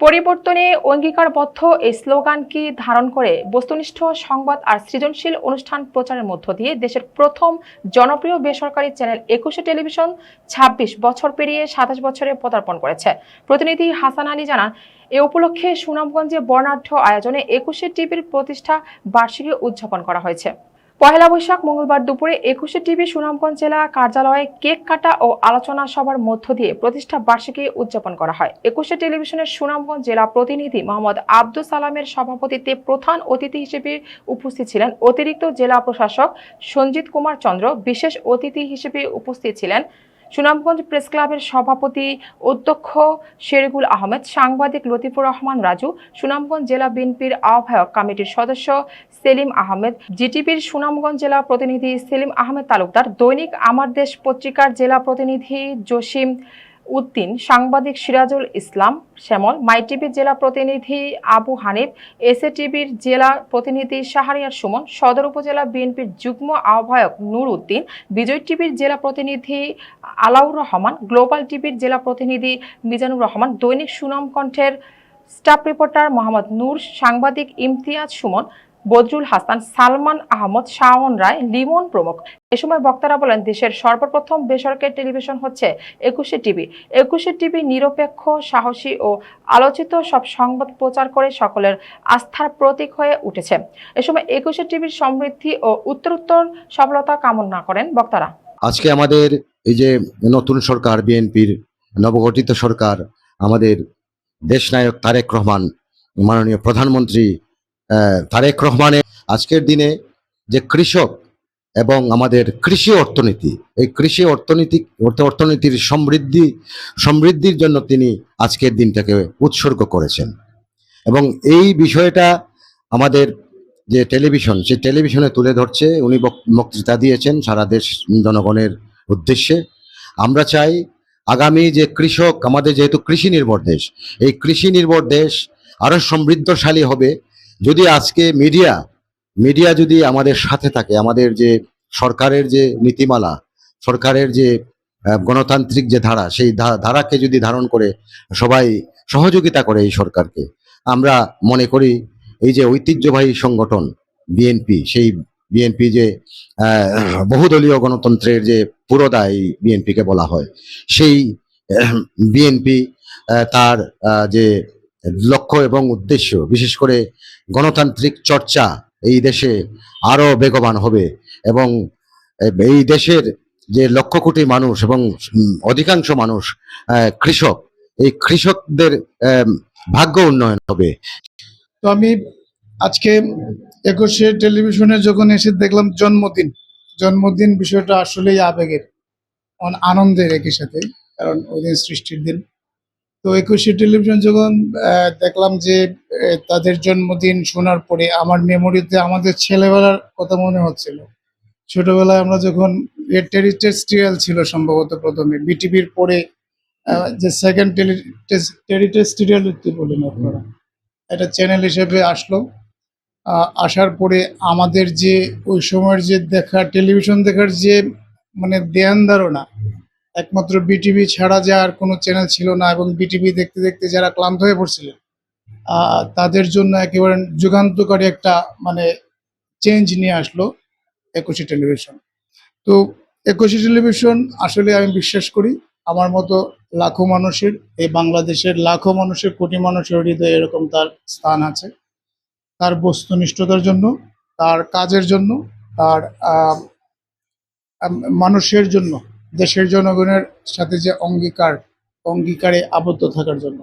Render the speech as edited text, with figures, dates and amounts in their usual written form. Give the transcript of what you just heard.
পরিবর্তনে অঙ্গীকারবদ্ধ এই স্লোগানকে ধারণ করে বস্তুনিষ্ঠ সংবাদ আর সৃজনশীল অনুষ্ঠান প্রচারের মধ্য দিয়ে দেশের প্রথম জনপ্রিয় বেসরকারি চ্যানেল ২১শে টেলিভিশন ২৬ বছর পেরিয়ে ২৭ বছরে পদার্পণ করেছে। প্রতিনিধি হাসান আলী জানান, এ উপলক্ষে সুনামগঞ্জে বর্ণাঢ্য আয়োজনে ২১শে টিভির প্রতিষ্ঠা বার্ষিকী উদযাপন করা হয়েছে। পহেলা বৈশাখ মঙ্গলবার দুপুরে ২১শে টিভি সুনামগঞ্জ জেলা কার্যালয়ে কেক কাটা ও আলোচনা সভার মধ্য দিয়ে প্রতিষ্ঠা বার্ষিকী উদযাপন করা হয়। ২১শে টেলিভিশনের সুনামগঞ্জ জেলা প্রতিনিধি মোহাম্মদ আব্দুল সালামের সভাপতিত্বে প্রধান অতিথি হিসেবে উপস্থিত ছিলেন অতিরিক্ত জেলা প্রশাসক সঞ্জিত কুমার চন্দ্র। বিশেষ অতিথি হিসেবে উপস্থিত ছিলেন সুনামগঞ্জ প্রেস ক্লাবের সভাপতি অধ্যক্ষ শেরগুল আহমেদ, সাংবাদিক লতিফুর রহমান রাজু, সুনামগঞ্জ জেলা বিএনপির আহ্বায়ক কমিটির সদস্য সেলিম আহমেদ, জিটিভির সুনামগঞ্জ জেলা প্রতিনিধি সেলিম আহমেদ তালুকদার, দৈনিক আমার দেশ পত্রিকার জেলা প্রতিনিধি জসিম উদ্দিন, সাংবাদিক সিরাজুল ইসলাম শ্যামল, মাই টিভির জেলা প্রতিনিধি আবু হানিফ, এসএ টিভির জেলা প্রতিনিধি শাহরিয়ার সুমন, সদর উপজেলা বিএনপির যুগ্ম আহ্বায়ক নূর উদ্দিন, বিজয় টিভির জেলা প্রতিনিধি আলাউর রহমান, গ্লোবাল টিভির জেলা প্রতিনিধি মিজানুর রহমান, দৈনিক সুনাম কণ্ঠের স্টাফ রিপোর্টার মোহাম্মদ নূর, সাংবাদিক ইমতিয়াজ সুমন, বদরুল হাসান, সালমান আহমদ, শাওন রায়, লিমন প্রমুখ। এ সময় বক্তারা বলেন, দেশের সর্বপ্রথম বেসরকারি টেলিভিশন হচ্ছে ২১শে টিভি। ২১শে টিভি নিরপেক্ষ, সাহসী ও আলোচিত সব সংবাদ প্রচার করে সকলের আস্থার প্রতীক হয়ে উঠেছে। এ সময় ২১শে টিভির সমৃদ্ধি ও উত্তরোত্তর সফলতা কামনা করেন বক্তারা। আজকে আমাদের এই যে নতুন সরকার, বিএনপির নবগঠিত সরকার, আমাদের দেশনায়ক তারেক রহমান, মাননীয় প্রধানমন্ত্রী তারেক রহমানের আজকের দিনে যে কৃষক এবং আমাদের কৃষি অর্থনীতি, এই কৃষি অর্থনীতির সমৃদ্ধির জন্য তিনি আজকের দিনটাকে উৎসর্গ করেছেন। এবং এই বিষয়টা আমাদের যে টেলিভিশন, সেই টেলিভিশনে তুলে ধরছে। উনি বক্তৃতা দিয়েছেন সারা দেশ জনগণের উদ্দেশ্যে। আমরা চাই আগামী যে কৃষক, আমাদের যেহেতু কৃষি নির্ভর দেশ, এই কৃষি নির্ভর দেশ আরো সমৃদ্ধশালী হবে যদি আজকে মিডিয়া যদি আমাদের সাথে থাকে। আমাদের যে সরকারের যে নীতিমালা, সরকারের যে গণতান্ত্রিক যে ধারা, সেই ধারাকে যদি ধারণ করে সবাই সহযোগিতা করে এই সরকারকে, আমরা মনে করি এই যে ঐতিহ্যবাহী সংগঠন বিএনপি, সেই বিএনপি যে বহুদলীয় গণতন্ত্রের যে পুরোদা এই বিএনপিকে বলা হয়, সেই বিএনপি তার যে লক্ষ্য এবং উদ্দেশ্য, বিশেষ করে গণতান্ত্রিক চর্চা এই দেশে আরো বেগবান হবে এবং এই দেশের যে লক্ষ কোটি মানুষ এবং অধিকাংশ মানুষ কৃষক, এই কৃষকদের ভাগ্য উন্নয়ন হবে। তো আমি আজকে ২১শে টেলিভিশনে যখন এসে দেখলাম জন্মদিন বিষয়টা আসলেই আবেগের, আনন্দের একই সাথে, কারণ ওই দিন সৃষ্টির দিন। তো ২১শে টেলিভিশন যখন দেখলাম যে তাদের জন্মদিন শোনার পরে আমার মেমোরিতে আমাদের ছেলেবেলার কথা মনে হচ্ছিল। ছোটবেলায় আমরা যখন টেরিটেরিয়াল ছিল সম্ভবত প্রথমে, বিটিভির পরে যে সেকেন্ড টেরিটেরিয়াল বলেন আপনারা, এটা চ্যানেল হিসেবে আসলো। আসার পরে আমাদের যে ওই সময়ের যে টেলিভিশন দেখার যে মানে ধ্যান ধারণা, একমাত্র বিটিভি ছাড়া যে আর কোনো চ্যানেল ছিল না, এবং বিটিভি দেখতে দেখতে যারা ক্লান্ত হয়ে পড়ছিলেন তাদের জন্য একেবারে যুগান্তকারী একটা মানে চেঞ্জ নিয়ে আসলো ২১শে টেলিভিশন। তো ২১শে টেলিভিশন আসলে আমি বিশ্বাস করি আমার মতো লাখো মানুষের, এই বাংলাদেশের লাখো মানুষের, কোটি মানুষের হৃদয়ে এরকম তার স্থান আছে। তার বস্তুনিষ্ঠতার জন্য, তার কাজের জন্য, তার মানুষের জন্য, দেশের জনগণের সাথে যে অঙ্গীকারে আবদ্ধ থাকার জন্য।